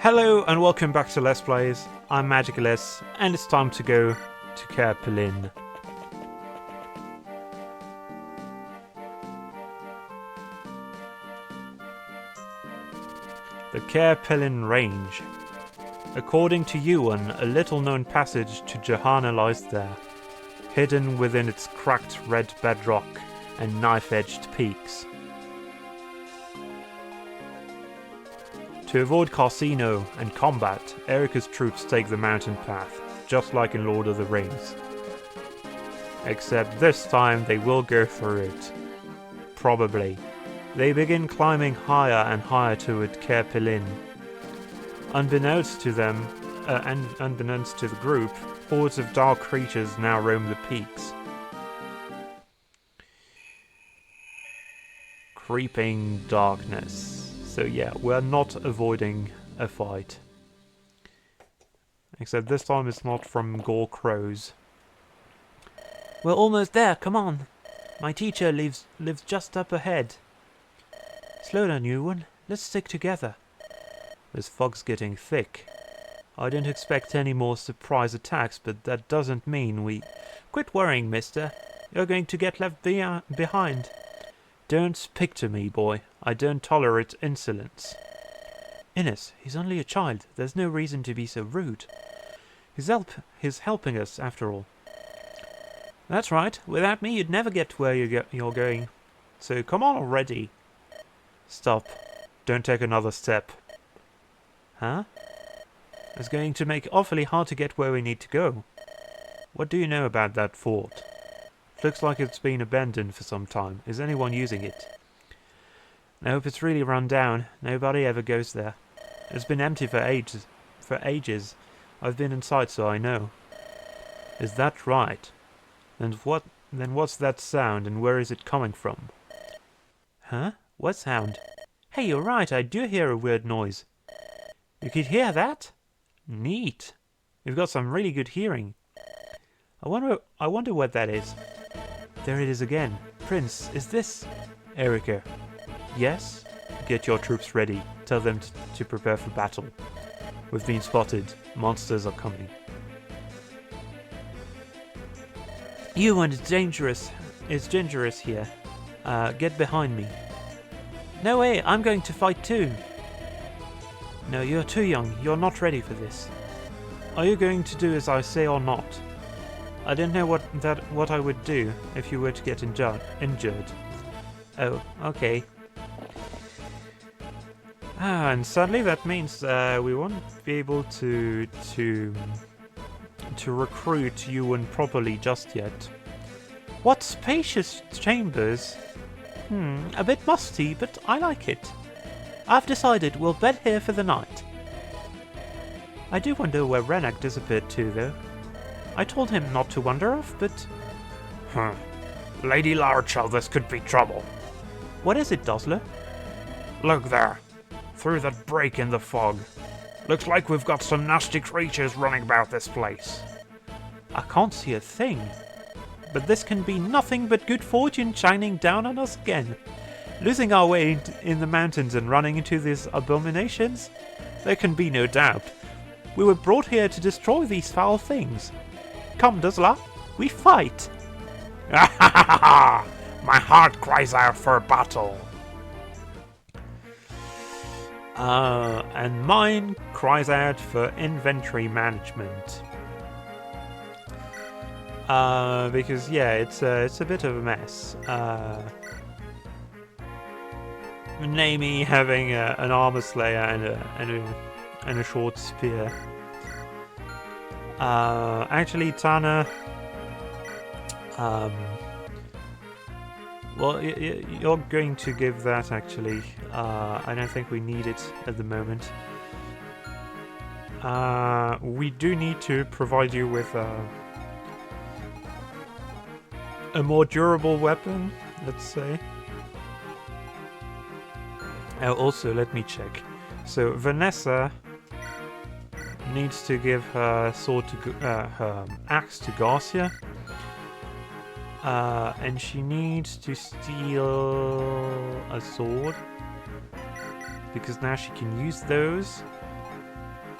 Hello and welcome back to Let's Plays. I'm Magicaless and it's time to go to Kerpelin. The Kerpelin Range. According to Ewan, a little-known passage to Johanna lies there, hidden within its cracked red bedrock and knife-edged peaks. To avoid Carsino and combat, Erica's troops take the mountain path, just like in Lord of the Rings. Except this time they will go through it. Probably. They begin climbing higher and higher toward Kerpelin. Unbeknownst to them, and unbeknownst to the group, hordes of dark creatures now roam the peaks. Creeping darkness. So yeah, we're not avoiding a fight. Except this time it's not from Gore Crows. We're almost there, come on! My teacher lives just up ahead. Slow down, Ewan. Let's stick together. This fog's getting thick. I don't expect any more surprise attacks, but that doesn't mean we... Quit worrying, mister. You're going to get left behind. Don't speak to me, boy. I don't tolerate insolence. Innes, he's only a child. There's no reason to be so rude. He's helping us, after all. That's right. Without me, you'd never get to where you're going. So come on already. Stop. Don't take another step. Huh? It's going to make it awfully hard to get where we need to go. What do you know about that fort? Looks like it's been abandoned for some time. Is anyone using it? I hope it's really run down. Nobody ever goes there. It's been empty for ages. I've been inside, so I know. Is that right? Then what's that sound, and where is it coming from? Huh? What sound? Hey, you're right. I do hear a weird noise. You could hear that? Neat. You've got some really good hearing. I wonder what that is. There it is again. Prince, is this... Erica. Yes? Get your troops ready. Tell them to prepare for battle. We've been spotted. Monsters are coming. Ewan, it's dangerous. It's dangerous here. Get behind me. No way, I'm going to fight too. No, you're too young. You're not ready for this. Are you going to do as I say or not? I don't know what I would do if you were to get injured. Oh, okay. And sadly that means we won't be able to recruit Ewan properly just yet. What spacious chambers! A bit musty, but I like it. I've decided we'll bed here for the night. I do wonder where Renak disappeared to, though. I told him not to wander off, but... Lady Larchel, this could be trouble. What is it, Dosler? Look there. Through that break in the fog. Looks like we've got some nasty creatures running about this place. I can't see a thing. But this can be nothing but good fortune shining down on us again. Losing our way in the mountains and running into these abominations? There can be no doubt. We were brought here to destroy these foul things. Come, Dosler, we fight! My heart cries out for battle. And mine cries out for inventory management. Because yeah, it's a bit of a mess. Namie having an armor slayer and a short spear. Actually, Tana. Well, you're going to give that, actually. I don't think we need it at the moment. We do need to provide you with a more durable weapon, let's say. Oh, also, let me check. So, Vanessa needs to give her her axe to Garcia. And she needs to steal a sword, because now she can use those.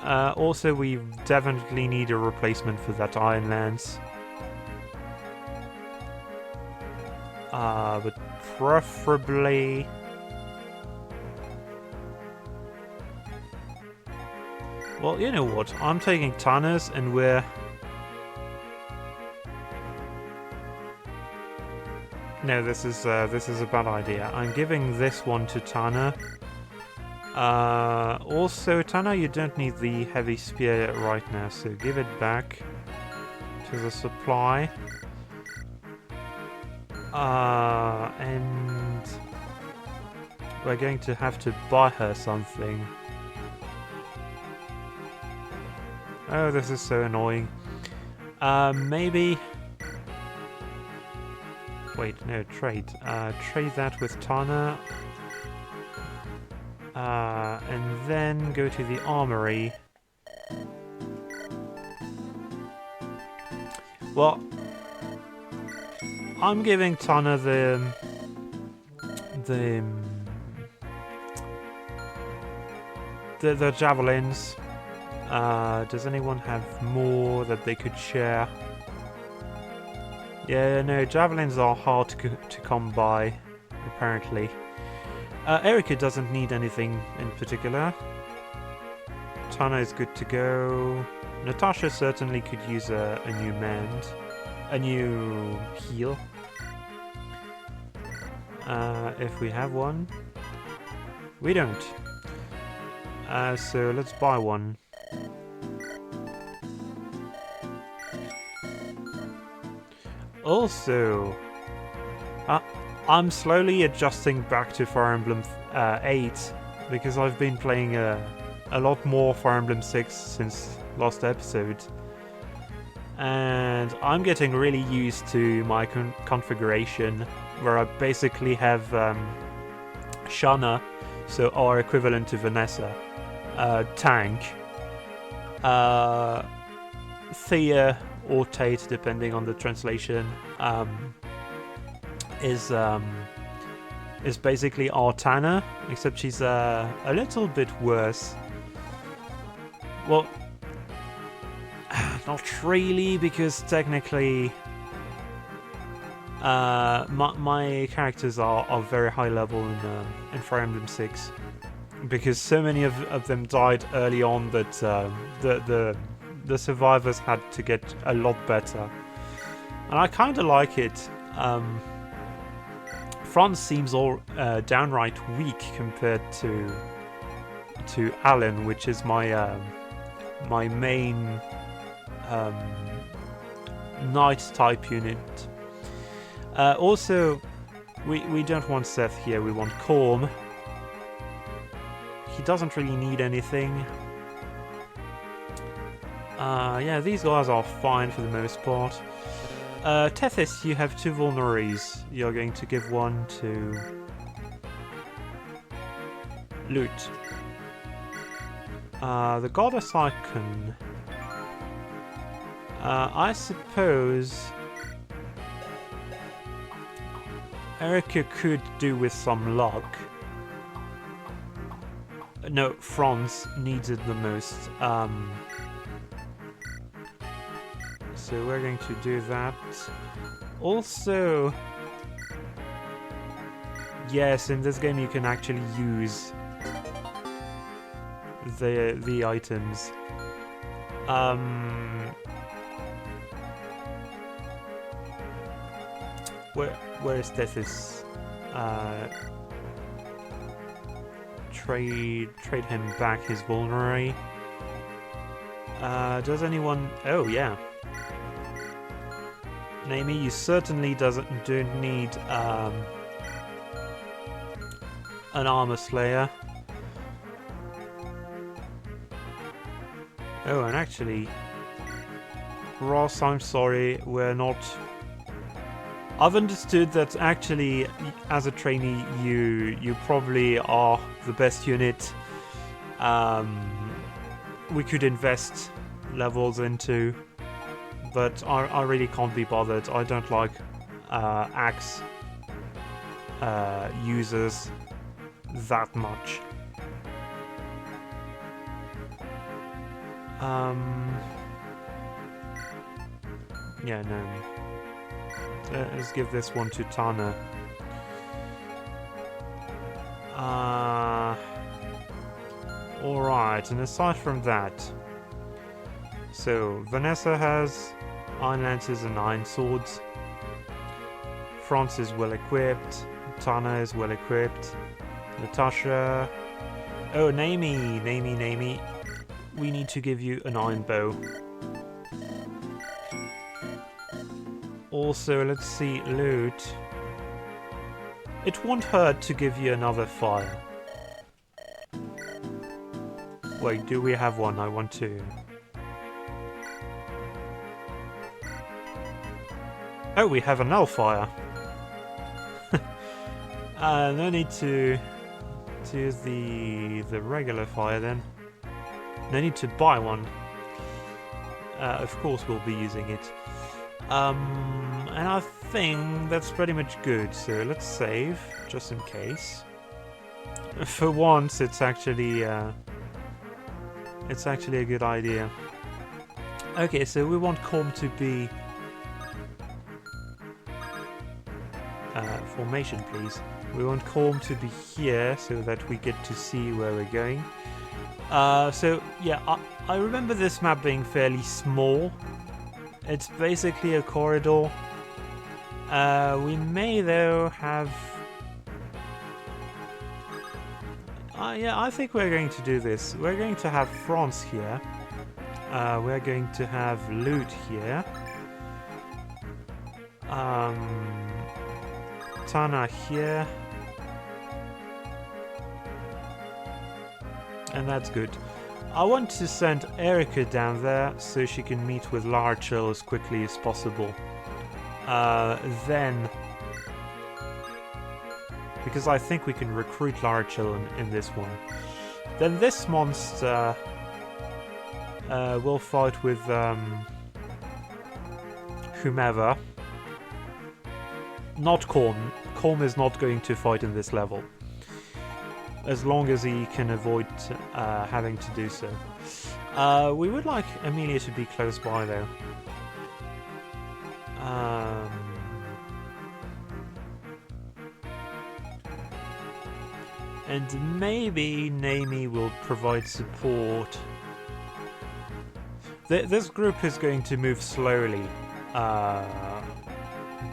Also, we definitely need a replacement for that Iron Lance. But preferably... Well, you know what? I'm taking Tanner's and we're... No, this is a bad idea. I'm giving this one to Tanner. Also, Tanner, you don't need the heavy spear right now, so give it back to the supply. And we're going to have to buy her something. Oh, this is so annoying. Maybe... Wait, no, trade. Trade that with Tana. And then go to the armory. Well, I'm giving Tana the javelins. Does anyone have more that they could share? Yeah, no, javelins are hard to come by, apparently. Erika doesn't need anything in particular. Tana is good to go. Natasha certainly could use a new mend. A new heal. If we have one. We don't. So let's buy one. Also, I'm slowly adjusting back to Fire Emblem 8 because I've been playing a lot more Fire Emblem 6 since last episode. And I'm getting really used to my configuration where I basically have Shana, so our equivalent to Vanessa, tank, Thea or Tate, depending on the translation, is basically our Tana, except she's a little bit worse. Well, not really, because technically my characters are very high level in Fire Emblem 6, because so many of them died early on that the survivors had to get a lot better. And I kind of like it. Franz seems all downright weak compared to Alan, which is my my main knight type unit. Also, we don't want Seth here. We want Corm. He doesn't really need anything. Yeah, these guys are fine for the most part. Tethys, you have 2 vulneraries. You're going to give one to Loot. The goddess icon. I suppose Erika could do with some luck. No, Franz needs it the most. So we're going to do that. Also, yes, in this game you can actually use the items. Where is Tethys? Trade him back his vulnerary. Does anyone? Oh yeah. Naomi, you certainly don't need an armor slayer. Oh, and actually, Ross, I'm sorry, we're not. I've understood that actually, as a trainee, you probably are the best unit. We could invest levels into. But I really can't be bothered. I don't like axe users that much. Yeah, no. Let's give this one to Tana. Alright, and aside from that... So, Vanessa has iron lances and iron swords. Franz is well equipped. Tana is well equipped. Natasha... Oh, Naomi. We need to give you an iron bow. Also, let's see, loot. It won't hurt to give you another fire. Wait, do we have one? I want to... Oh, we have a null fire. No need to use the regular fire then. No need to buy one. Of course we'll be using it. And I think that's pretty much good, so let's save, just in case. For once, it's actually a good idea. Okay, so we want Corm to be... formation, please. We want Corm to be here, so that we get to see where we're going. So, yeah, I remember this map being fairly small. It's basically a corridor. We may, though, have... yeah, I think we're going to do this. We're going to have France here. We're going to have loot here. Tana here. And that's good. I want to send Erica down there so she can meet with Larchel as quickly as possible. Then... Because I think we can recruit Larchel in this one. Then this monster... will fight with... whomever. Not Corm. Corm is not going to fight in this level. As long as he can avoid having to do so. We would like Amelia to be close by, though. And maybe Naomi will provide support. This group is going to move slowly.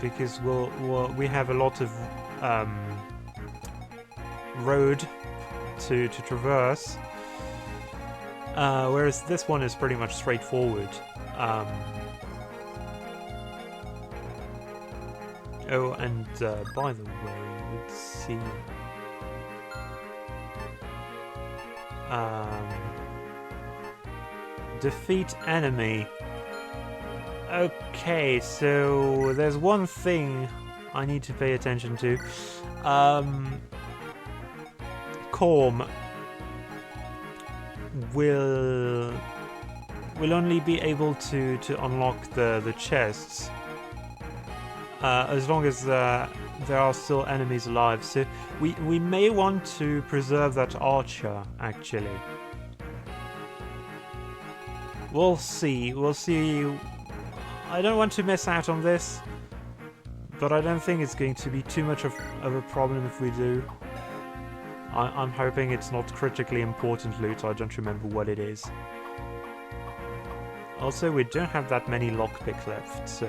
Because we have a lot of road to traverse, whereas this one is pretty much straightforward. Oh, and by the way, let's see. Defeat enemy. Okay, so there's one thing I need to pay attention to. Corm will only be able to unlock the chests as long as there are still enemies alive. So we may want to preserve that archer, actually. We'll see. We'll see. I don't want to miss out on this, but I don't think it's going to be too much of a problem if we do. I'm hoping it's not critically important loot. I don't remember what it is. Also, we don't have that many lockpick left, so...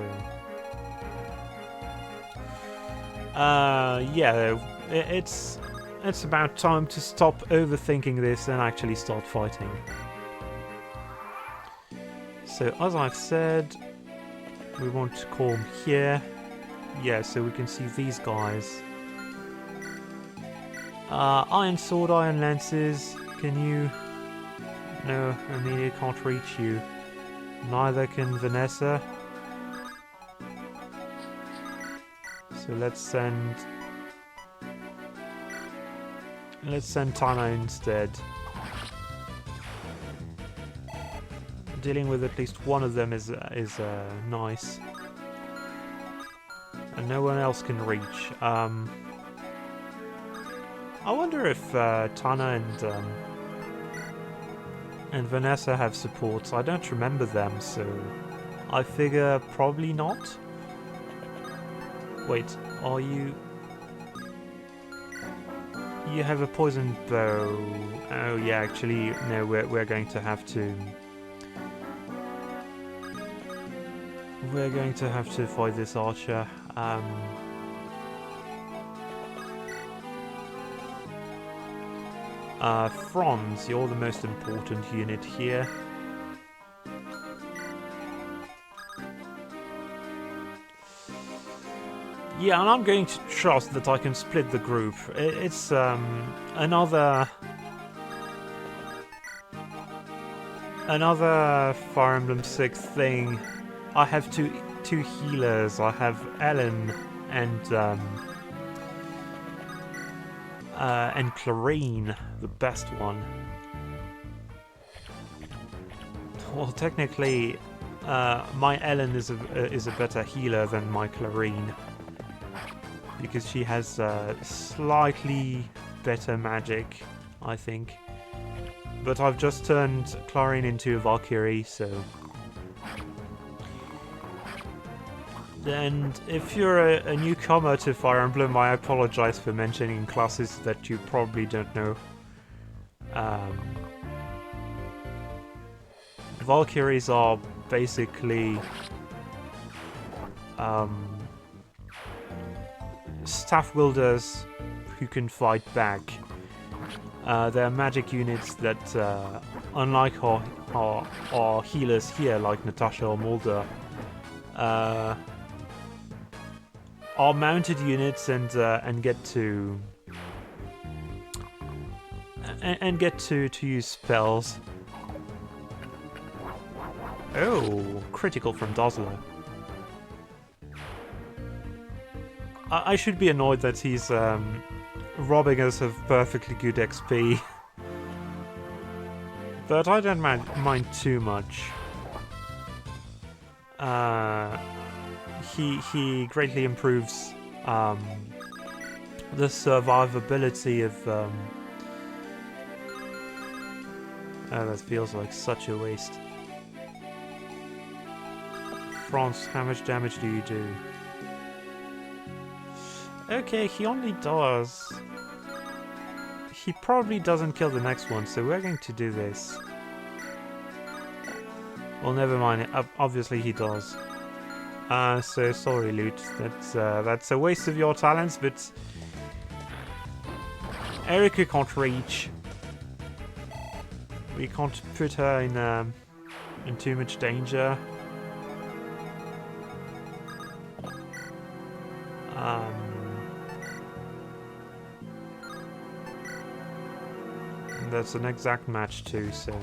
yeah, it's about time to stop overthinking this and actually start fighting. So, as I've said, we want to Corm here. Yeah, so we can see these guys. Iron sword, iron lances. Can you... No, Amelia can't reach you. Neither can Vanessa. So let's send Tana instead. Dealing with at least one of them is nice. And no one else can reach. I wonder if Tana and and Vanessa have supports. I don't remember them, so I figure probably not. Wait, are you... You have a poison bow. Oh yeah, actually, no, we're going to have to... We're going to have to fight this archer. Franz, you're the most important unit here. Yeah, and I'm going to trust that I can split the group. It's another Fire Emblem 6 thing. I have two healers. I have Ellen and Clarine, the best one. Well, technically, my Ellen is a better healer than my Clarine, because she has slightly better magic, I think. But I've just turned Clarine into a Valkyrie, so... And if you're a newcomer to Fire Emblem, I apologize for mentioning classes that you probably don't know. Valkyries are basically staff wielders who can fight back. They're magic units that, unlike our healers here, like Natasha or Mulder, are mounted units and get to use spells. Oh, critical from Dazzler. I should be annoyed that he's robbing us of perfectly good XP, but I don't mind too much. He greatly improves the survivability of... Oh, that feels like such a waste. Franz, how much damage do you do? Okay, he only does... He probably doesn't kill the next one, so we're going to do this. Well, never mind. Obviously he does. So sorry, Lute. That's a waste of your talents, but... Erika can't reach. We can't put her in too much danger. And that's an exact match too, so...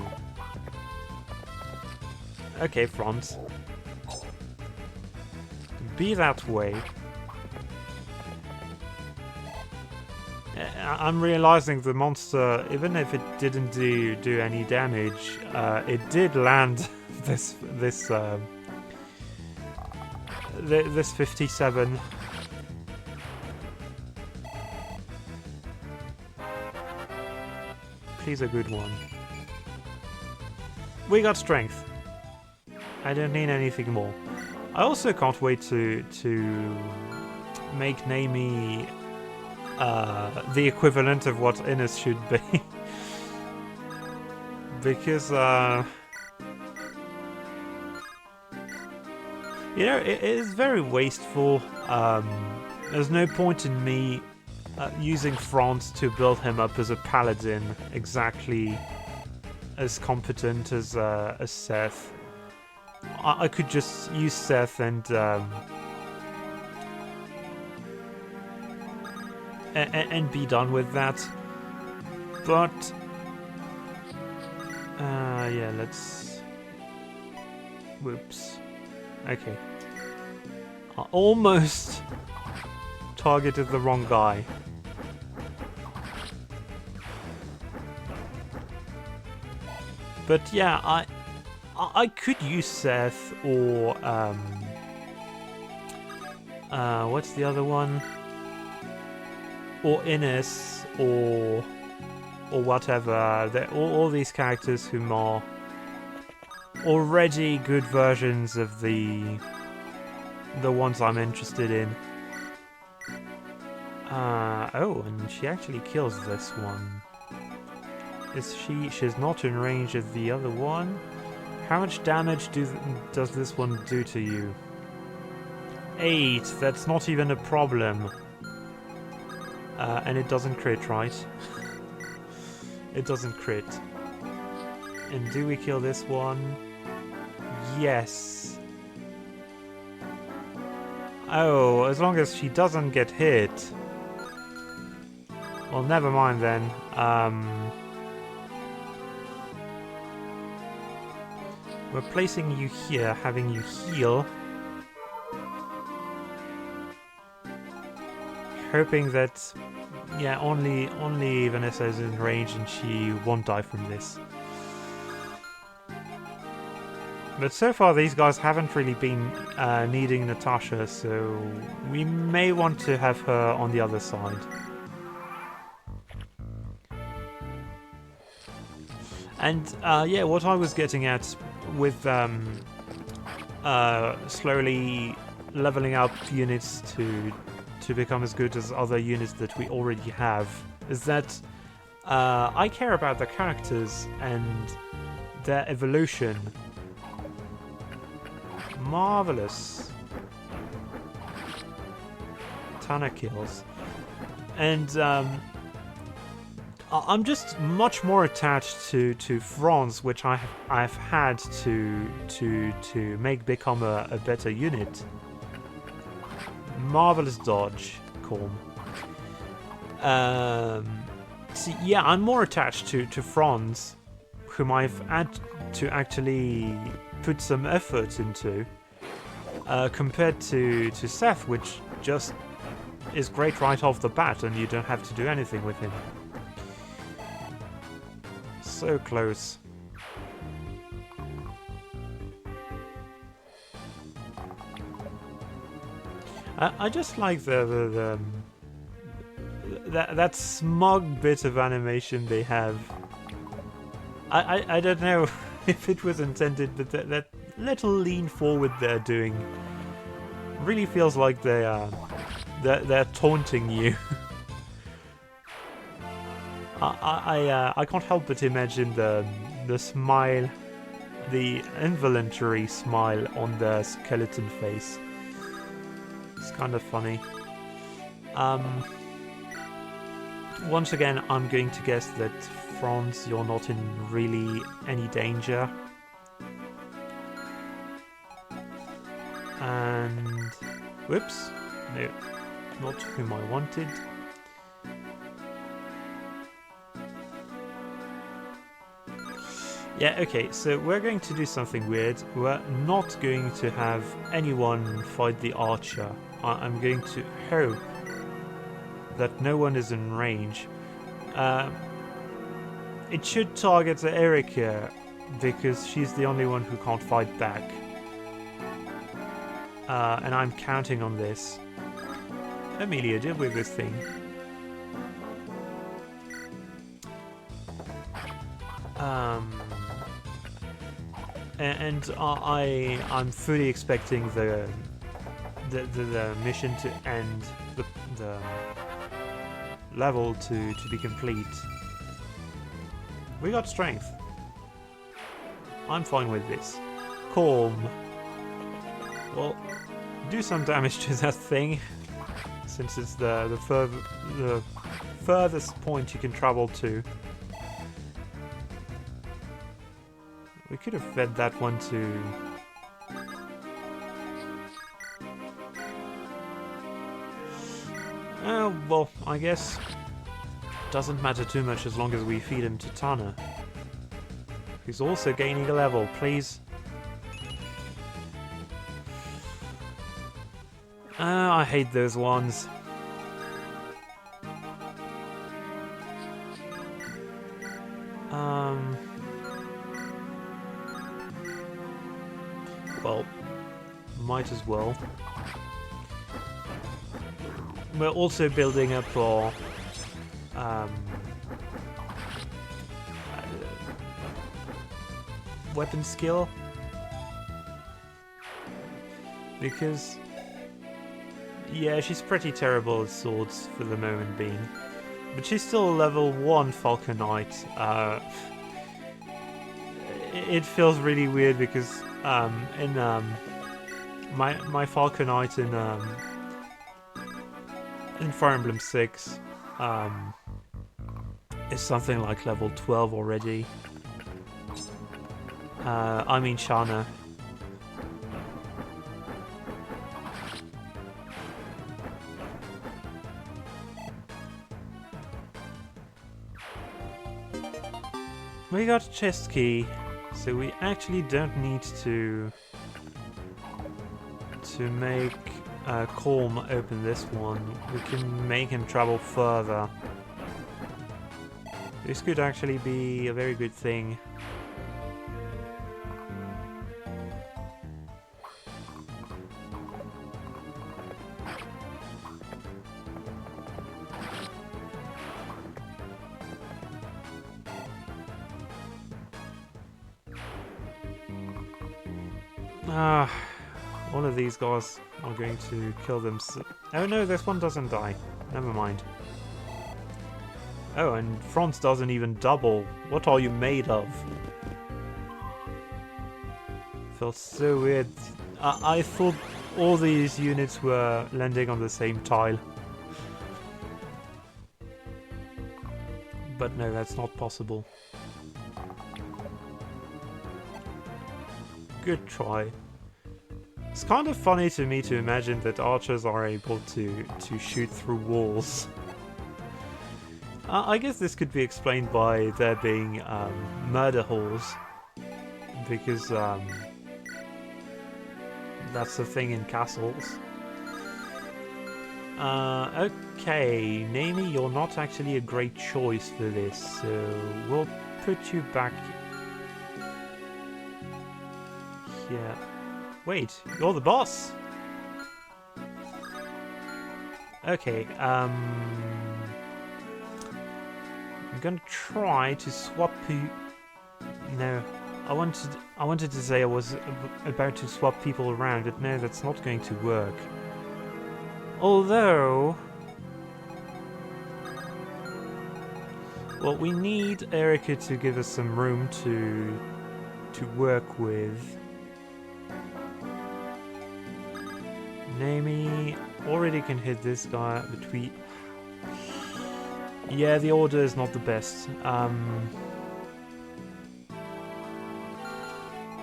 Okay, Franz. Be that way. I'm realizing the monster, even if it didn't do any damage, it did land this 57. Please, a good one. We got strength. I don't need anything more. I also can't wait to make Naomi the equivalent of what Innes should be. Because, you know, it is very wasteful. There's no point in me using Franz to build him up as a paladin exactly as competent as Seth. I could just use Seth and be done with that. But yeah, let's... Whoops. Okay. I almost targeted the wrong guy. But yeah, I could use Seth or what's the other one? Or Innes or or whatever. All these characters whom are already good versions of the ones I'm interested in. Oh, and she actually kills this one. She's not in range of the other one. How much damage does this one do to you? 8, that's not even a problem. And it doesn't crit, right? It doesn't crit. And do we kill this one? Yes. Oh, as long as she doesn't get hit. Well, never mind then. We're placing you here, having you heal. Hoping that, yeah, only Vanessa is in range and she won't die from this. But so far these guys haven't really been needing Natasha, so we may want to have her on the other side. And yeah, what I was getting at with slowly leveling up units to become as good as other units that we already have is that I care about the characters and their evolution. Marvelous. Ton of kills. And I'm just much more attached to Franz, which I've had to make become a better unit. Marvelous dodge, Corm. See, yeah, I'm more attached to Franz, whom I've had to actually put some effort into, compared to Seth, which just is great right off the bat, and you don't have to do anything with him. So close. I just like that smug bit of animation they have. I don't know if it was intended, but that little lean forward they're doing really feels like they're taunting you. I can't help but imagine the smile, the involuntary smile on the skeleton face. It's kind of funny. Once again, I'm going to guess that Franz, you're not in really any danger. And whoops, no, not whom I wanted. Yeah, okay, so we're going to do something weird. We're not going to have anyone fight the archer. I'm going to hope that no one is in range. It should target Erika, because she's the only one who can't fight back. And I'm counting on this. Amelia, deal with this thing. And I'm fully expecting the mission to end, the level to be complete. We got strength. I'm fine with this. Calm. Well, do some damage to that thing, since it's the furthest point you can travel to. We could have fed that one to... well, I guess doesn't matter too much as long as we feed him to Tana, who's also gaining a level, please. I hate those ones. Well, might as well. We're also building up our weapon skill. Because, yeah, she's pretty terrible at swords for the moment being. But she's still a level 1 Falcon Knight. It feels really weird because my Falcon Knight in Fire Emblem 6 is something like level 12 already. I mean Shana. We got a chest key, so we actually don't need to make Colm open this one. We can make him travel further. This could actually be a very good thing. One of these guys are going to kill them. Oh no, this one doesn't die. Never mind. Oh, and Franz doesn't even double. What are you made of? Feels so weird. I thought all these units were landing on the same tile. But no, that's not possible. Good try. It's kind of funny to me to imagine that archers are able to shoot through walls. I guess this could be explained by there being murder halls, because that's the thing in castles. Okay, Naomi, you're not actually a great choice for this, so we'll put you back here. Wait, you're the boss! Okay, I'm gonna try to swap you. No, I wanted to say I was about to swap people around, but no, that's not going to work. Although, well, we need Erica to give us some room to work with. Naomi already can hit this guy, but we... Yeah, the order is not the best.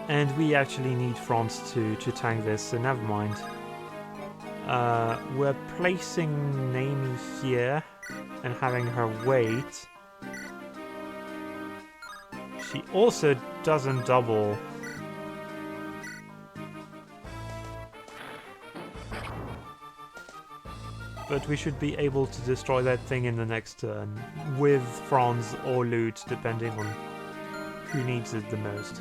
And we actually need Franz to tank this, so never mind. We're placing Naomi here and having her wait. She also doesn't double. But we should be able to destroy that thing in the next turn, with Franz or loot, depending on who needs it the most.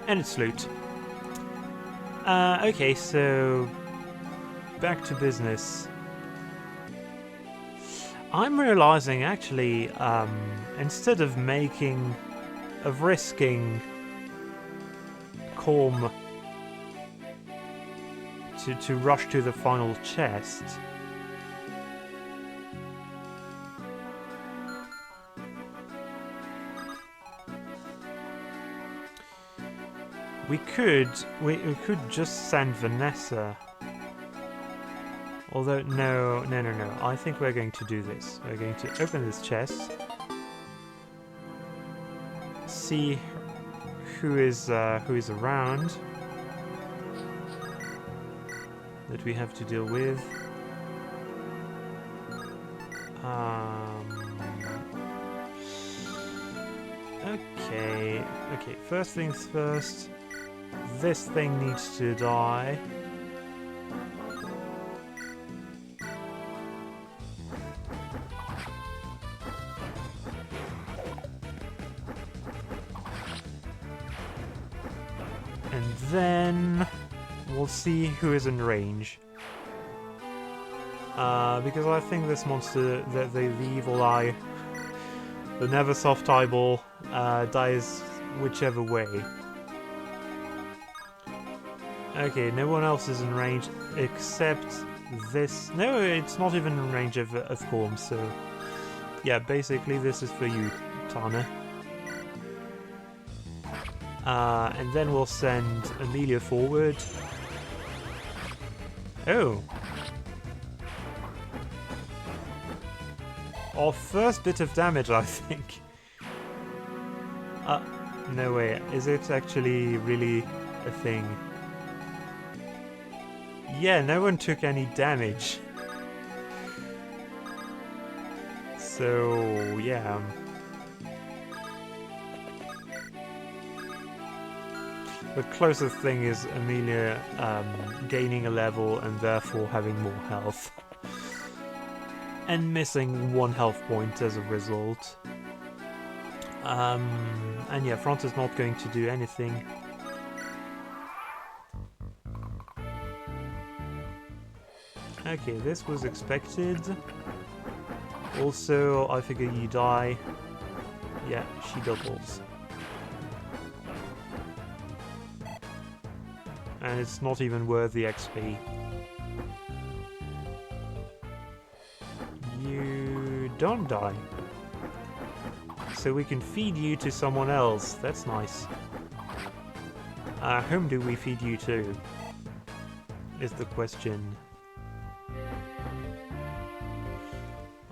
And it's loot. Okay, so back to business. I'm realizing, actually, instead of risking Colm to rush to the final chest, we could just send Vanessa. Although no, I think we're going to do this. We're going to open this chest, see who is around that we have to deal with. Okay, first things first. This thing needs to die. And then we'll see who is in range. Because I think this monster, the evil eye, the Neversoft eyeball, dies whichever way. Okay, no one else is in range except this. No, it's not even in range of Corm, so yeah, basically this is for you, Tana. And then we'll send Amelia forward. Oh. Our first bit of damage, I think. No way. Is it actually really a thing? Yeah, no one took any damage. So, yeah. The closest thing is Amelia gaining a level and therefore having more health. And missing 1 health point as a result. And yeah, Front is not going to do anything. Okay, this was expected. Also, I figure you die. Yeah, she doubles. And it's not even worth the XP. You don't die. So we can feed you to someone else. That's nice. Whom do we feed you to? Is the question.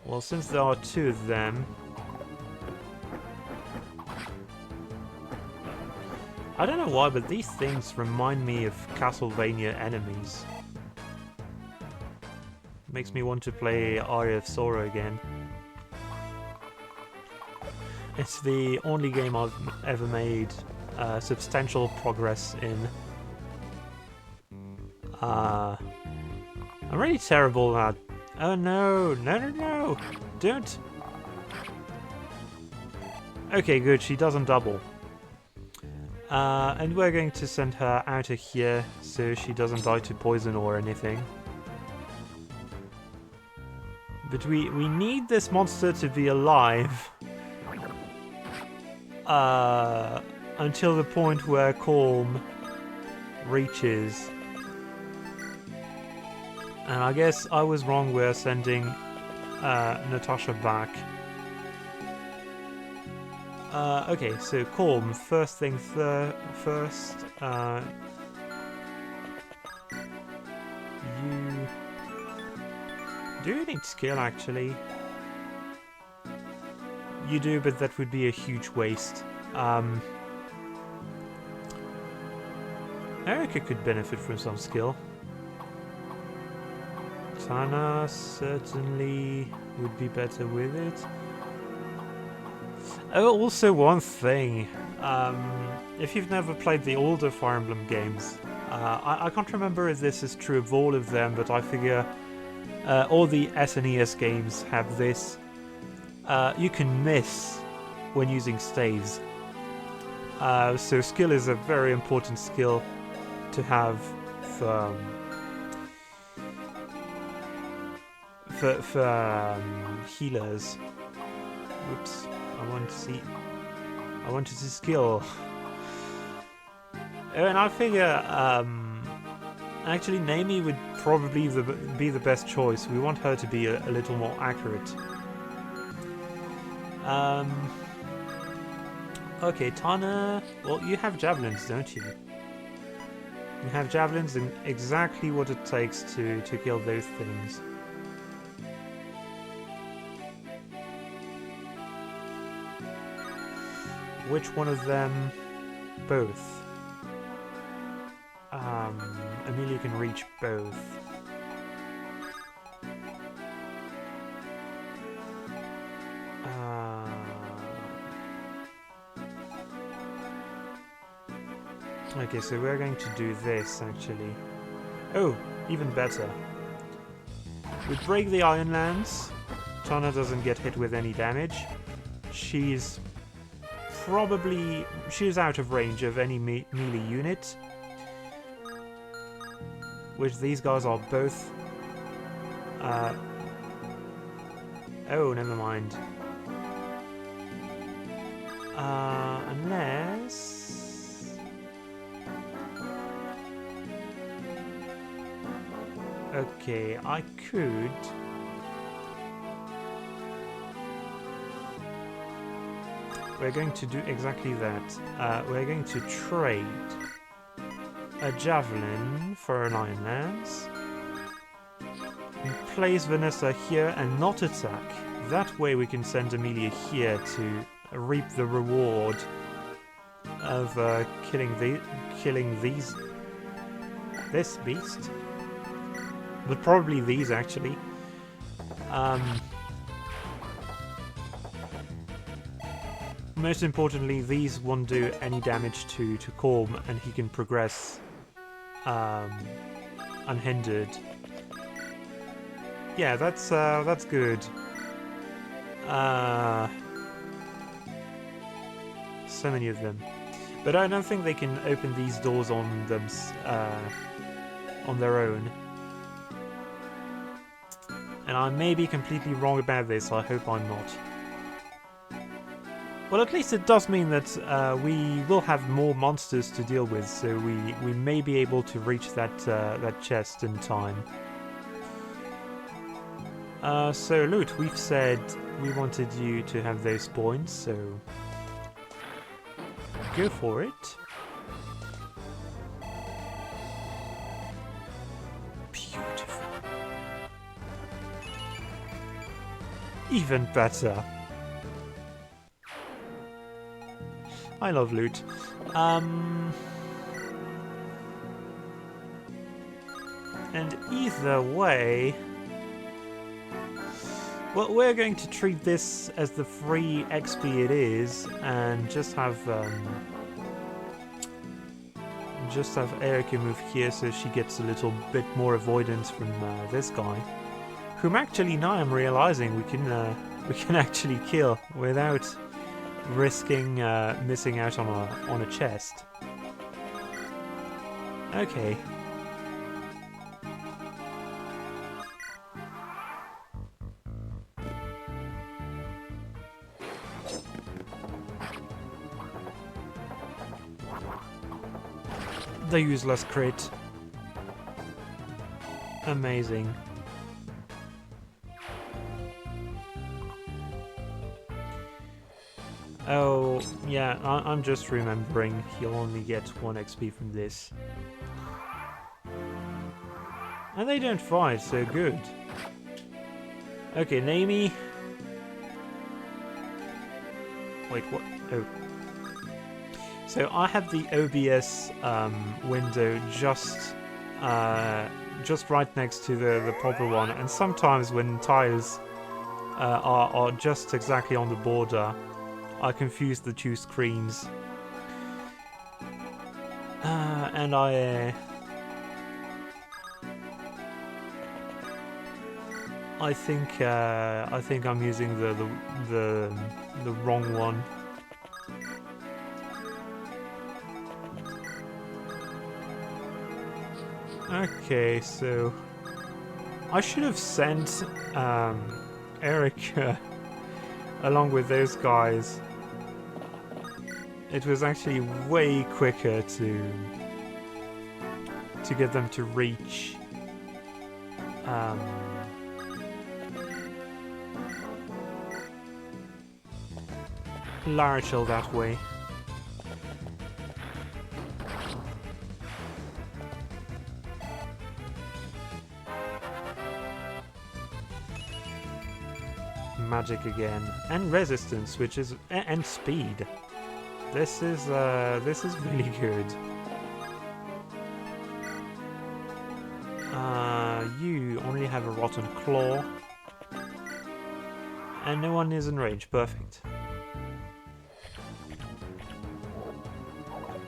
Well, since there are 2 of them... I don't know why, but these things remind me of Castlevania enemies. Makes me want to play Eye of Sorrow again. It's the only game I've ever made substantial progress in. I'm really terrible at... Oh no, no, no, no! Don't! Okay, good, she doesn't double. And we're going to send her out of here so she doesn't die to poison or anything. But we need this monster to be alive until the point where Calm reaches. And I guess I was wrong, we're sending Natasha back. Okay, so Calm, first thing first. You... Do you need skill, actually? You do, but that would be a huge waste. Erica could benefit from some skill. Tana certainly would be better with it. Oh, also one thing. If you've never played the older Fire Emblem games, I can't remember if this is true of all of them, but I figure all the SNES games have this. You can miss when using staves. So skill is a very important skill to have for healers. Whoops! I wanted to see skill. Oh, and I figure actually Naomi would probably be the best choice. We want her to be a little more accurate. Okay, Tana. Well, you have javelins, don't you? You have javelins and exactly what it takes to kill those things. Which one of them? Both. Amelia can reach both. Okay, so we're going to do this, actually. Oh, even better. We break the Iron Lance. Tana doesn't get hit with any damage. She's out of range of any melee unit. Which these guys are both... oh, never mind. Unless... Okay, I could... We're going to do exactly that. We're going to trade a javelin for an iron lance. And place Vanessa here and not attack. That way we can send Amelia here to reap the reward of killing this beast. But probably these actually. Most importantly, these won't do any damage to Corm, and he can progress unhindered. Yeah, that's good. So many of them, but I don't think they can open these doors on them on their own. And I may be completely wrong about this. I hope I'm not. Well, at least it does mean that we will have more monsters to deal with, so we may be able to reach that chest in time. So loot, we've said we wanted you to have those points, so go for it. Beautiful. Even better. I love loot. And either way... Well, we're going to treat this as the free XP it is, and just have Erica move here so she gets a little bit more avoidance from this guy, whom actually now I'm realizing we can actually kill without risking missing out on a chest. Okay. The useless crit. Amazing. Oh, yeah, I'm just remembering he'll only get 1 XP from this. And they don't fight, so good. Okay, Naomi. Wait, what? Oh. So I have the OBS window just right next to the proper one, and sometimes when tiles are just exactly on the border, I confuse the two screens, and I think I'm using the wrong one. Okay, so I should have sent Erica along with those guys. It was actually way quicker to get them to reach Larchel that way. Magic again, and resistance, which is and speed. This is really good. You only have a rotten claw, and no one is in range. Perfect.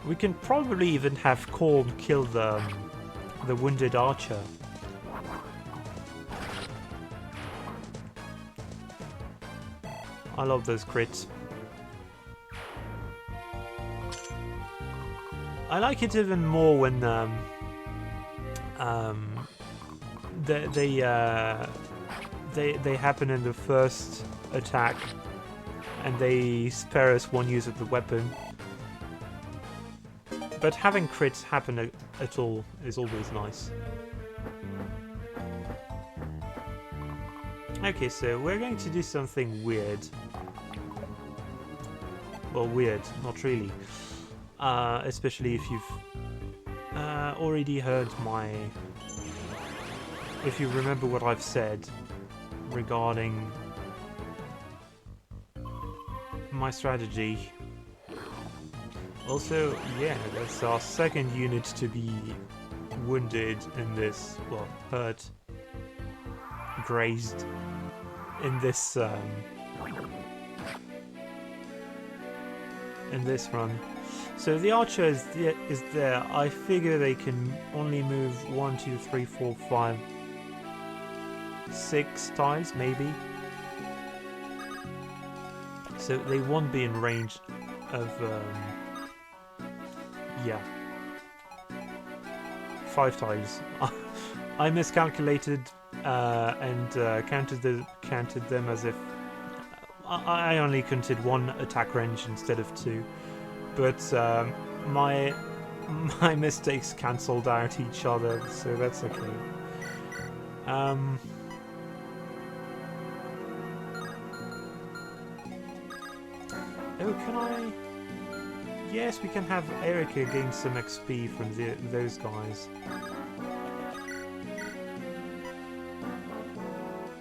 We can probably even have Corm kill the wounded archer. I love those crits. I like it even more when they happen in the first attack, and they spare us one use of the weapon. But having crits happen at all is always nice. Okay, so we're going to do something weird. Well, weird, not really. Especially if you've already heard my... If you remember what I've said regarding my strategy. Also, yeah, that's our second unit to be wounded in this, well, hurt, grazed in this run. So the archer is there. I figure they can only move 1, 2, 3, 4, 5, 6 tiles, maybe. So they won't be in range of, yeah, 5 tiles. I miscalculated and counted them as if I only counted 1 attack range instead of 2. But my mistakes cancelled out each other, so that's okay. Oh, can I? Yes, we can have Erika gain some XP from those guys.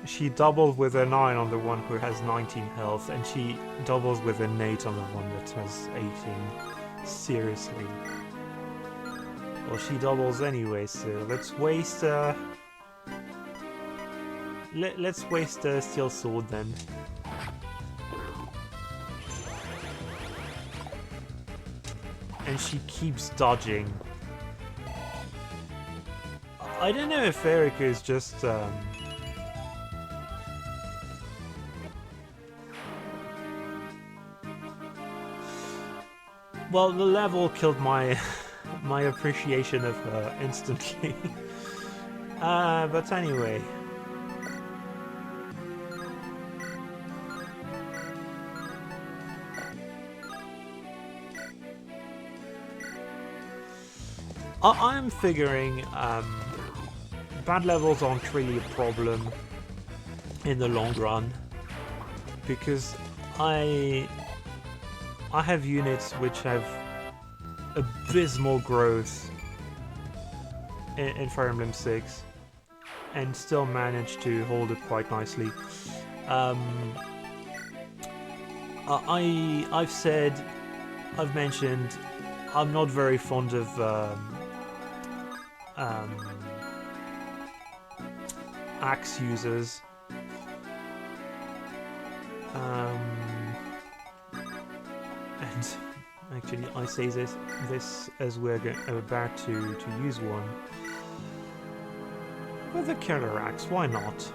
She doubles with a 9 on the one who has 19 health, and she doubles with an 8 on the one that has 18. Seriously. Well, she doubles anyway, so let's waste let's waste a steel sword then. And she keeps dodging. I don't know if Erika is just well, the level killed my my appreciation of her instantly. But anyway. I'm figuring bad levels aren't really a problem in the long run, because I have units which have abysmal growth in Fire Emblem 6 and still manage to hold it quite nicely. I've mentioned I'm not very fond of axe users. And actually, I say this as we're about to use one. With a killer axe, why not?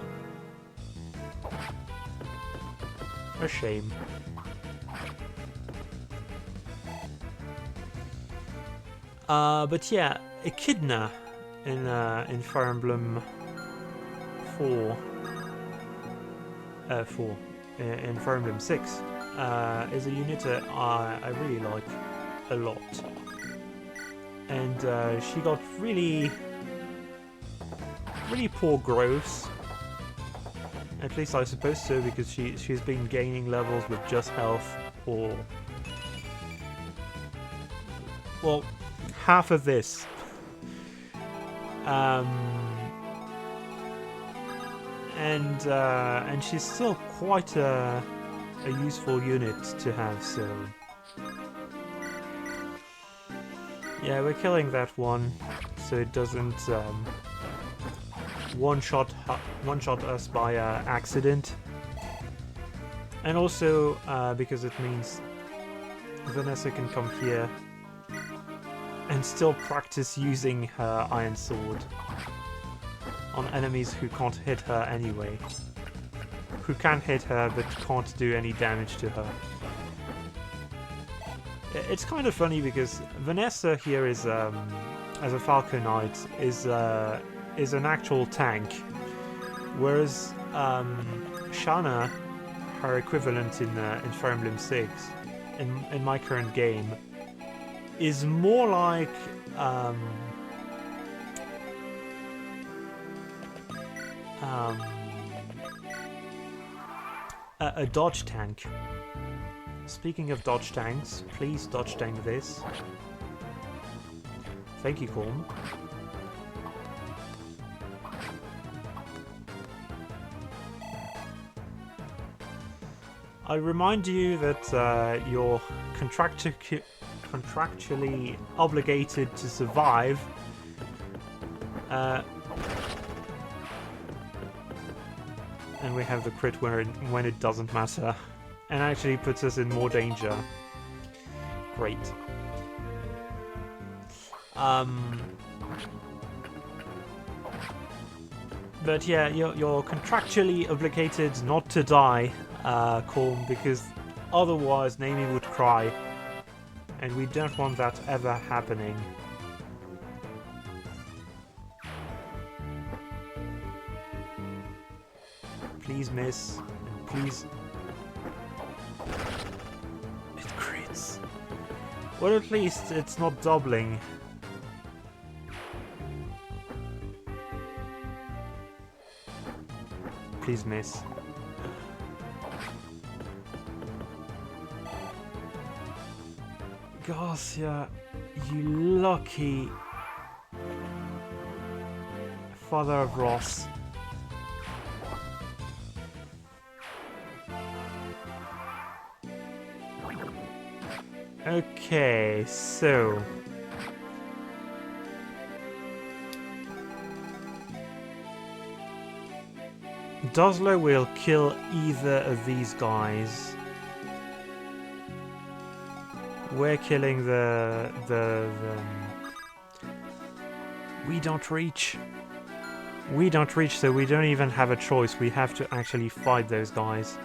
A shame. But yeah, Echidna in Fire Emblem 4, in Fire Emblem 6 is a unit that I really like a lot, and she got really poor growth. At least I suppose so, because she's been gaining levels with just health, or well, half of this. And she's still quite a useful unit to have, so yeah, we're killing that one so it doesn't one-shot us by accident, and also because it means Vanessa can come here and still practice using her iron sword on enemies who can't hit her anyway. Who can hit her but can't do any damage to her. It's kind of funny because Vanessa here is, as a Falcon Knight, is an actual tank, whereas Shanna her equivalent in Fire Emblem 6, in my current game, is more like a dodge tank. Speaking of dodge tanks, please dodge tank this. Thank you, Colm. I remind you that you're contractually obligated to survive. And we have the crit when it doesn't matter. And actually puts us in more danger. Great. But yeah, you're contractually obligated not to die, Colm, because otherwise Naomi would cry. And we don't want that ever happening. Please miss, and please... It crits. Well, at least it's not doubling. Please miss. Garcia, you lucky father of Ross. Okay, so... Dosler will kill either of these guys. We're killing the... We don't reach. We don't reach, so we don't even have a choice. We have to actually fight those guys.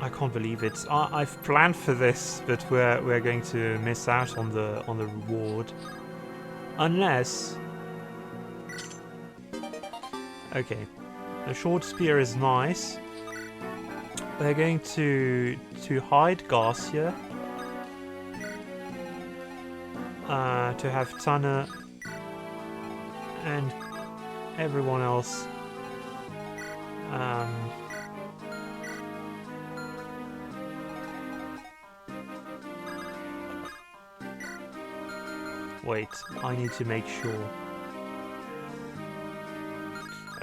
I can't believe it. I've planned for this, but we're going to miss out on the reward, unless. Okay, the short spear is nice. We're going to hide Garcia, to have Tanner and everyone else. Wait, I need to make sure.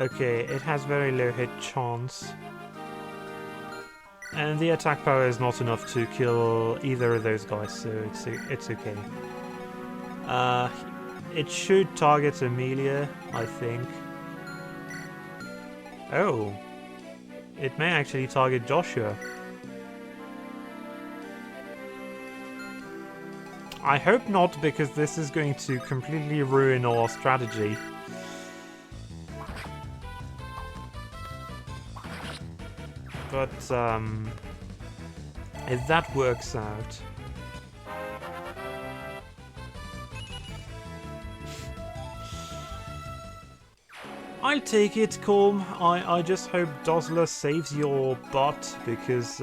Okay, it has very low hit chance. And the attack power is not enough to kill either of those guys, so it's okay. It should target Amelia, I think. Oh. It may actually target Joshua. I hope not, because this is going to completely ruin our strategy. But, if that works out... I'll take it, Colm. I just hope Dosler saves your butt, because,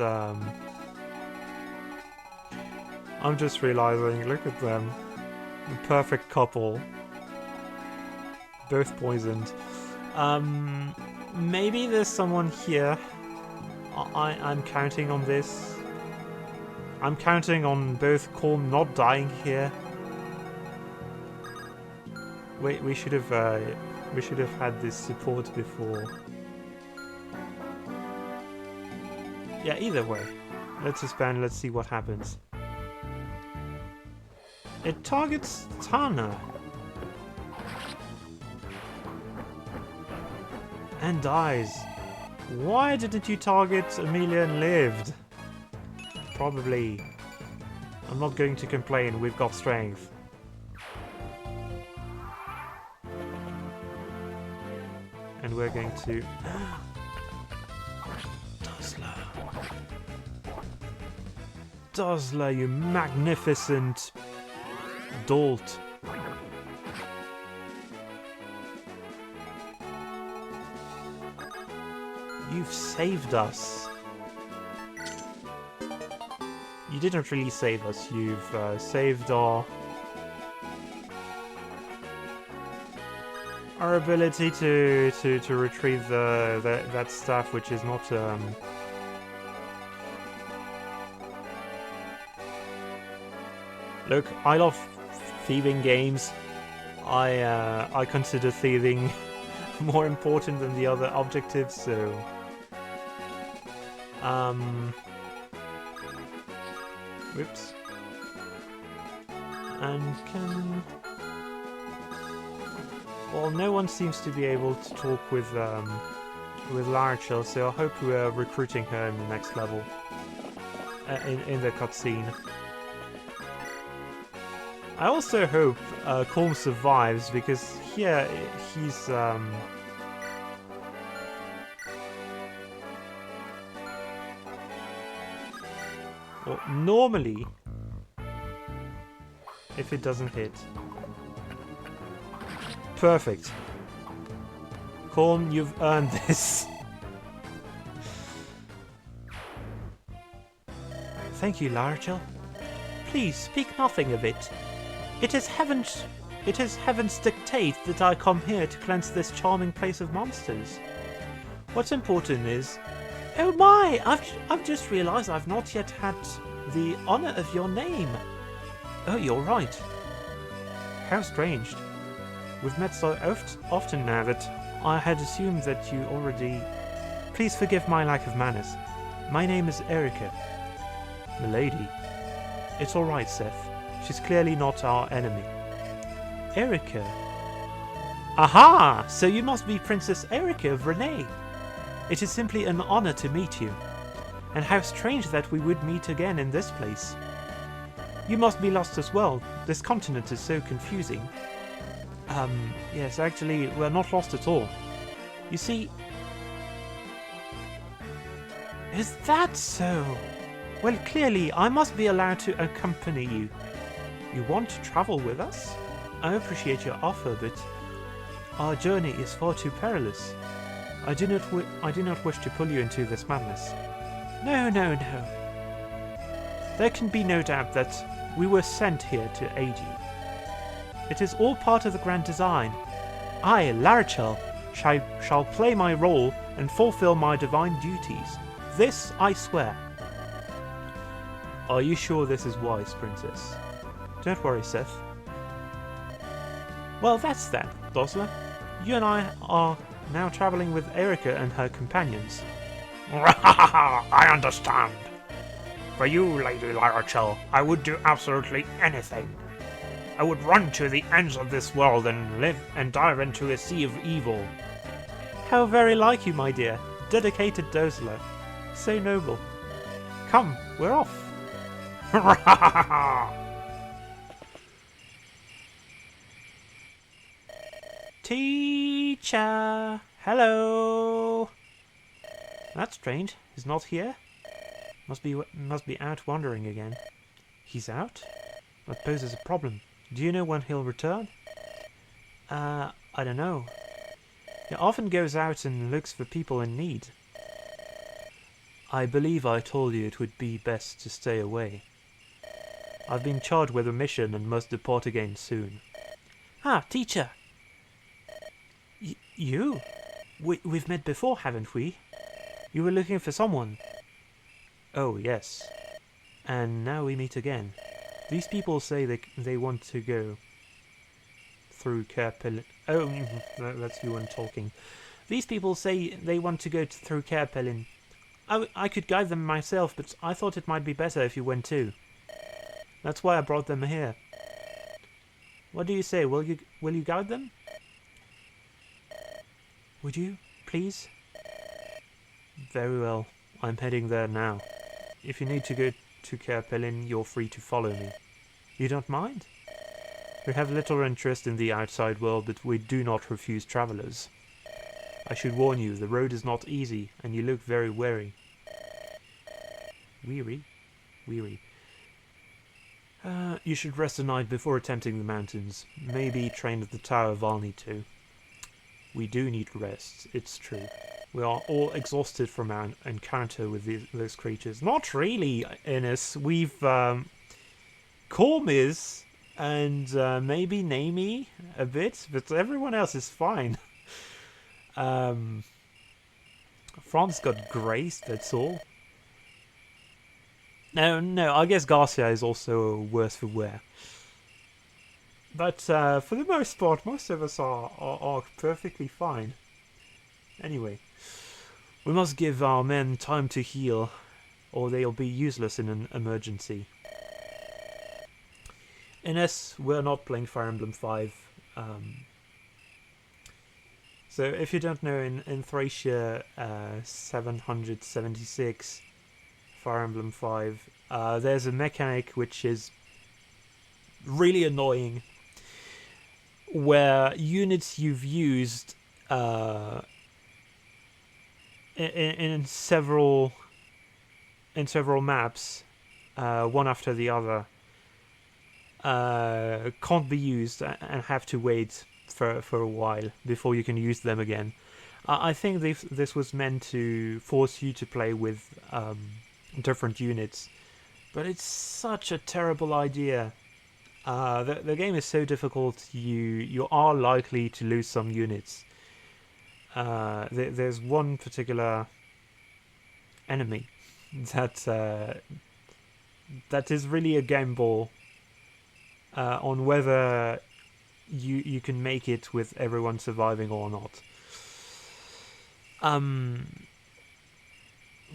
I'm just realizing, look at them. The perfect couple. Both poisoned. Maybe there's someone here. I'm counting on this. I'm counting on both Colm not dying here. Wait, we should have had this support before. Yeah, either way. Let's suspend, let's see what happens. It targets Tana. And dies. Why didn't you target Amelia and lived? Probably. I'm not going to complain, we've got strength. And we're going to... Dosler. Dosler, you magnificent dolt. You've saved us. You didn't really save us. You've saved our ability to retrieve that staff, which is not Look, I love thieving games. I consider thieving more important than the other objectives, so whoops. And well, no one seems to be able to talk with Larachel, so I hope we're recruiting her in the next level in the cutscene. I also hope Colm survives, because here he's well, normally if it doesn't hit. Perfect. Colm, you've earned this. Thank you, Larachel. Please speak nothing of it. It is heaven's dictate that I come here to cleanse this charming place of monsters. What's important is... Oh my! I've just realised I've not yet had the honour of your name. Oh, you're right. How strange. We've met so often now that I had assumed that you already... Please forgive my lack of manners. My name is Erica. Milady. It's alright, Seth. She's clearly not our enemy. Erica? Aha! So you must be Princess Erica of Renee. It is simply an honor to meet you. And how strange that we would meet again in this place. You must be lost as well. This continent is so confusing. Yes, actually, we're not lost at all. You see... Is that so? Well, clearly, I must be allowed to accompany you. You want to travel with us? I appreciate your offer, but our journey is far too perilous. I do not wish to pull you into this madness. No. There can be no doubt that we were sent here to aid you. It is all part of the grand design. I, Larachel, shall play my role and fulfill my divine duties. This I swear. Are you sure this is wise, Princess? Don't worry, Seth. Well, that's that, Dosler. You and I are now travelling with Erica and her companions. I understand. For you, Lady Larachel, I would do absolutely anything. I would run to the ends of this world and live and dive into a sea of evil. How very like you, my dear. Dedicated Dosler. So noble. Come, we're off. Teacher! Hello! That's strange. He's not here. Must be out wandering again. He's out? That poses a problem. Do you know when he'll return? I don't know. He often goes out and looks for people in need. I believe I told you it would be best to stay away. I've been charged with a mission and must depart again soon. Ah, teacher! You? We've met before, haven't we? You were looking for someone. Oh, yes. And now we meet again. These people say they want to go through Kerpilin. Oh, that's you one talking. These people say they want to go through Kerpilin. I could guide them myself, but I thought it might be better if you went too. That's why I brought them here. What do you say? Will you guide them? Would you, please? Very well. I'm heading there now. If you need to go to Kerpilin, you're free to follow me. You don't mind? We have little interest in the outside world, but we do not refuse travellers. I should warn you, the road is not easy, and you look very weary. Weary? You should rest a night before attempting the mountains. Maybe train at the Tower of Valney too. We do need rest, it's true. We are all exhausted from our encounter with those creatures. Not really, Innes. We've Cormiz and maybe Namie a bit, but everyone else is fine. Franz got grazed, that's all. No, I guess Garcia is also worse for wear. But for the most part, most of us are perfectly fine. Anyway, we must give our men time to heal, or they'll be useless in an emergency. Ines, we're not playing Fire Emblem 5. So if you don't know, in Thracia 776, Fire Emblem 5, there's a mechanic which is really annoying, where units you've used in several maps, one after the other, can't be used and have to wait for a while before you can use them again. I think this was meant to force you to play with different units, but it's such a terrible idea. The game is so difficult, you are likely to lose some units. There's one particular enemy that is really a gamble on whether you can make it with everyone surviving or not.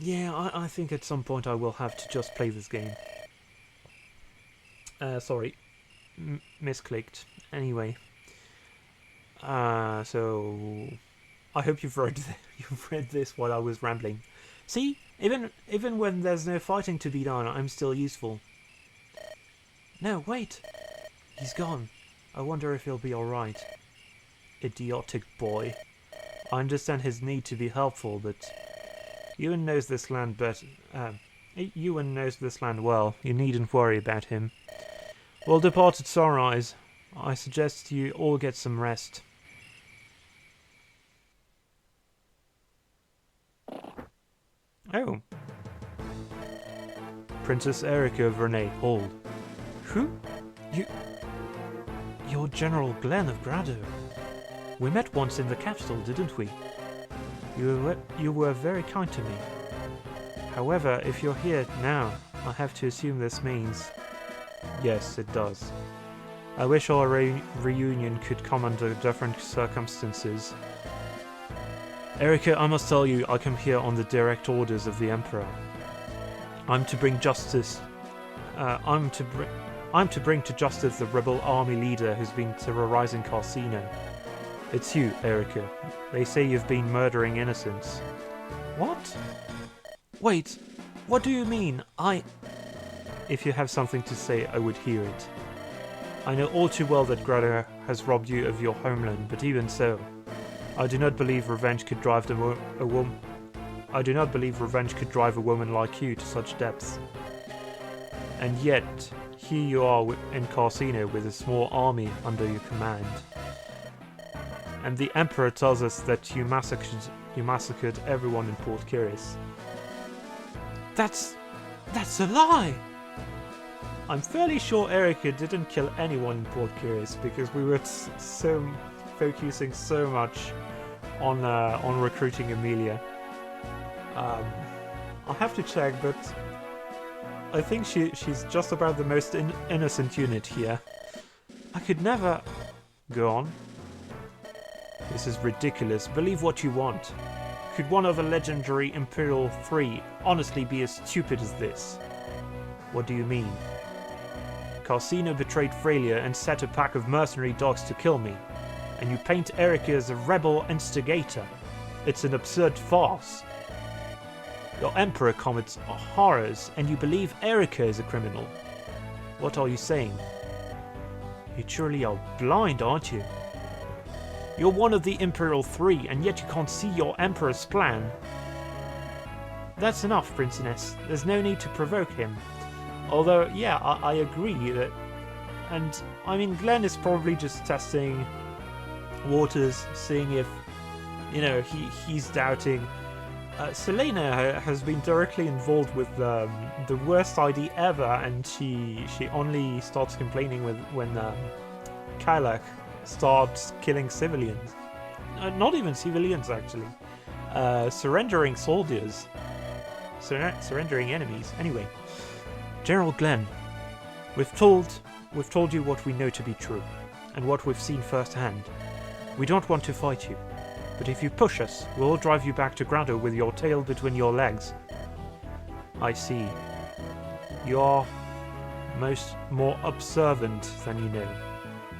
Yeah, I think at some point I will have to just play this game. Sorry, misclicked. Anyway, so I hope you've read this while I was rambling. See, even when there's no fighting to be done, I'm still useful. No, wait, he's gone. I wonder if he'll be all right. Idiotic boy. I understand his need to be helpful, but Ewan knows this land better. Ewan knows this land well. You needn't worry about him. We'll depart at sunrise. I suggest you all get some rest. Oh. Princess Erica of Renee, hold. Who? You're General Glenn of Grado. We met once in the capital, didn't we? You were very kind to me. However, if you're here now, I have to assume this means... Yes, it does. I wish our reunion could come under different circumstances. Erica, I must tell you, I come here on the direct orders of the Emperor. I'm to bring justice. I'm to bring to justice the rebel army leader who's been terrorizing Carsino. It's you, Erica. They say you've been murdering innocents. What? Wait, what do you mean? If you have something to say, I would hear it. I know all too well that Grado has robbed you of your homeland, but even so, I do not believe revenge could drive a woman. I do not believe revenge could drive a woman like you to such depths. And yet, here you are in Carsino with a small army under your command. And the Emperor tells us that you massacred everyone in Port Curious. That's a lie! I'm fairly sure Erica didn't kill anyone in Port Curious because we were focusing so much on recruiting Amelia. I'll have to check, but I think she's just about the most innocent unit here. I could never... Go on. This is ridiculous. Believe what you want. Could one of the legendary Imperial 3 honestly be as stupid as this? What do you mean? Carsino betrayed Frelia and set a pack of mercenary dogs to kill me. And you paint Erica as a rebel instigator. It's an absurd farce. Your Emperor commits horrors, and you believe Erica is a criminal. What are you saying? You truly are blind, aren't you? You're one of the Imperial 3, and yet you can't see your Emperor's plan. That's enough, Princess. There's no need to provoke him. Although, yeah, I agree that... And, I mean, Glenn is probably just testing waters, seeing if you know, he's doubting. Selena has been directly involved with the worst idea ever, and she only starts complaining when Kylak starts killing civilians. Not even civilians, actually. Surrendering soldiers. Surrendering enemies. Anyway, General Glenn, we've told you what we know to be true, and what we've seen firsthand. We don't want to fight you, but if you push us, we'll drive you back to Grado with your tail between your legs. I see. You're more observant than you know.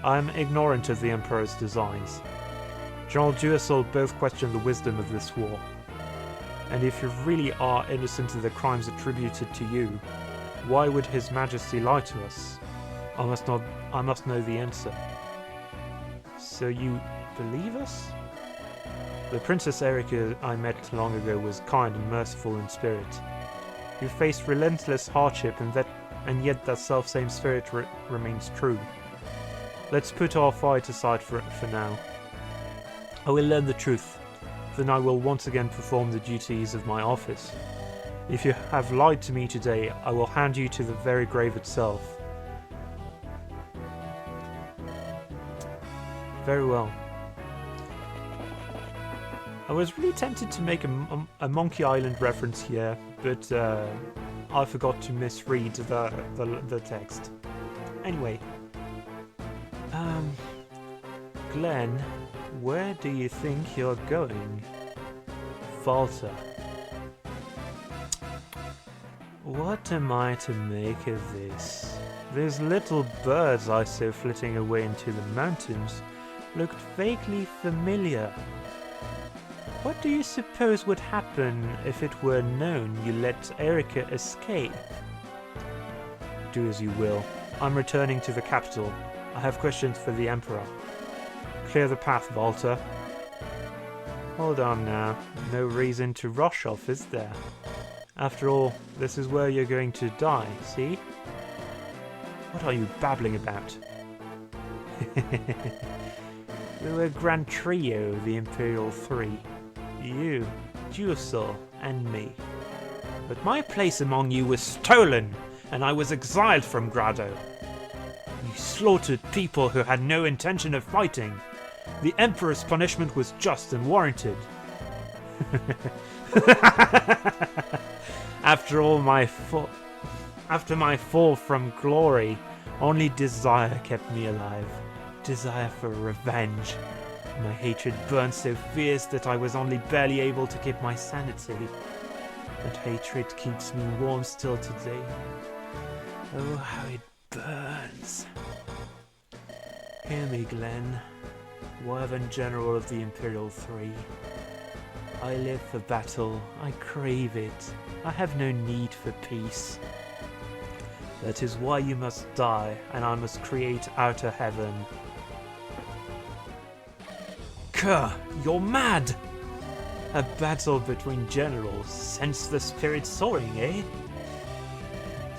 I'm ignorant of the Emperor's designs. General Duasol both question the wisdom of this war. And if you really are innocent of the crimes attributed to you, why would His Majesty lie to us? I must know the answer. So you believe us? The Princess Erika I met long ago was kind and merciful in spirit. You faced relentless hardship, and yet that self-same spirit remains true. Let's put our fight aside for now. I will learn the truth, then I will once again perform the duties of my office. If you have lied to me today, I will hand you to the very grave itself. Very well. I was really tempted to make a Monkey Island reference here, but I forgot to misread the text. Anyway, Glenn, where do you think you're going? Walter. What am I to make of this? Those little birds I saw flitting away into the mountains looked vaguely familiar. What do you suppose would happen if it were known you let Erika escape? Do as you will. I'm returning to the capital. I have questions for the Emperor. Clear the path, Walter. Hold on now. No reason to rush off, is there? After all, this is where you're going to die, see? What are you babbling about? We were a grand trio, the Imperial Three. You, Duasol, and me. But my place among you was stolen, and I was exiled from Grado. You slaughtered people who had no intention of fighting. The Emperor's punishment was just and warranted. After my fall from glory, only desire kept me alive. Desire for revenge. My hatred burned so fierce that I was only barely able to keep my sanity. And hatred keeps me warm still today. Oh, how it burns. Hear me, Glenn. Wyvern General of the Imperial Three. I live for battle. I crave it. I have no need for peace. That is why you must die, and I must create outer heaven. Kerr, you're mad! A battle between generals. Sense the spirit soaring, eh?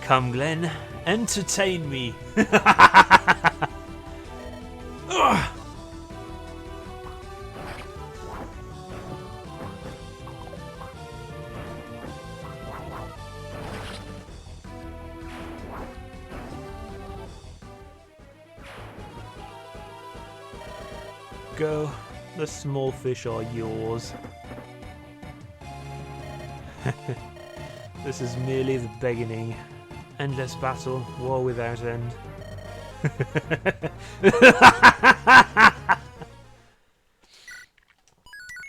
Come, Glenn, entertain me! Go. The small fish are yours. This is merely the beginning. Endless battle, war without end.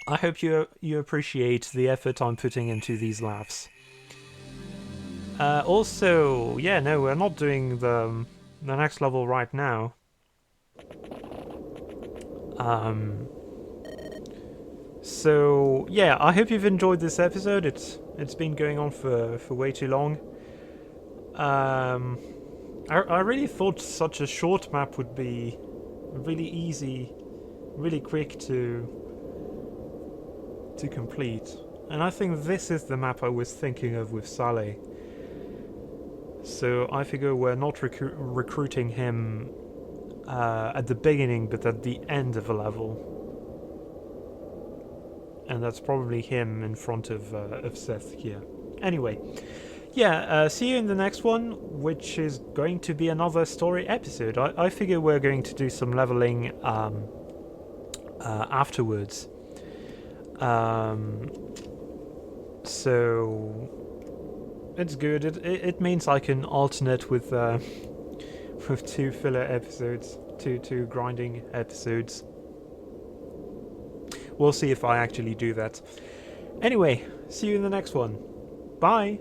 I hope you appreciate the effort I'm putting into these laughs. Also, yeah, no, we're not doing the next level right now. So yeah, I hope you've enjoyed this episode. It's been going on for way too long. I really thought such a short map would be really easy, really quick to complete. And I think this is the map I was thinking of with Saleh. So I figure we're not recruiting him at the beginning, but at the end of a level. and that's probably him in front of Seth here. Anyway, yeah, see you in the next one, which is going to be another story episode. I figure we're going to do some leveling afterwards. So it's good. It means I can alternate with with 2 filler episodes, two grinding episodes. We'll see if I actually do that. Anyway, see you in the next one. Bye!